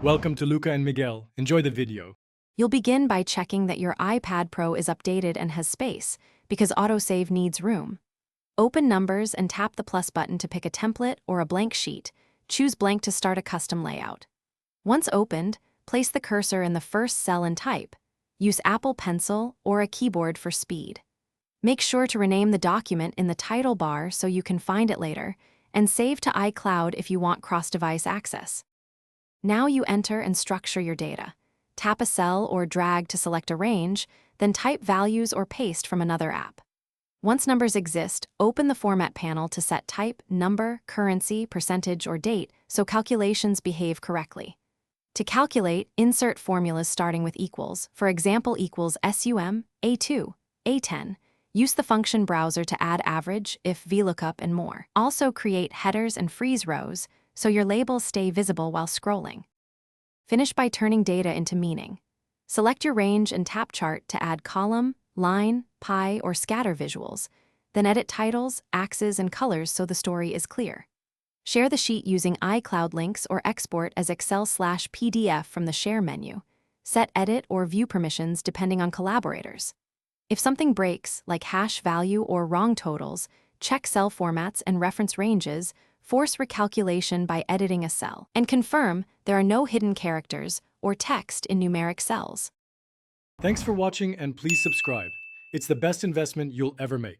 Welcome to Luca and Miguel. Enjoy the video. You'll begin by checking that your iPad Pro is updated and has space, because autosave needs room. Open Numbers and tap the plus button to pick a template or a blank sheet. Choose blank to start a custom layout. Once opened, place the cursor in the first cell and type. Use Apple Pencil or a keyboard for speed. Make sure to rename the document in the title bar so you can find it later, and save to iCloud if you want cross-device access. Now you enter and structure your data. Tap a cell or drag to select a range, then type values or paste from another app. Once numbers exist, open the Format panel to set type, number, currency, percentage, or date so calculations behave correctly. To calculate, insert formulas starting with equals, for example equals SUM, A2, A10. Use the function browser to add average, if VLOOKUP, and more. Also create headers and freeze rows so your labels stay visible while scrolling. Finish by turning data into meaning. Select your range and tap Chart to add column, line, pie, or scatter visuals. Then edit titles, axes, and colors so the story is clear. Share the sheet using iCloud links or export as Excel/PDF from the Share menu. Set edit or view permissions depending on collaborators. If something breaks, like hash value or wrong totals, check cell formats and reference ranges. Force recalculation by editing a cell, and confirm there are no hidden characters or text in numeric cells. Thanks for watching and please subscribe. It's the best investment you'll ever make.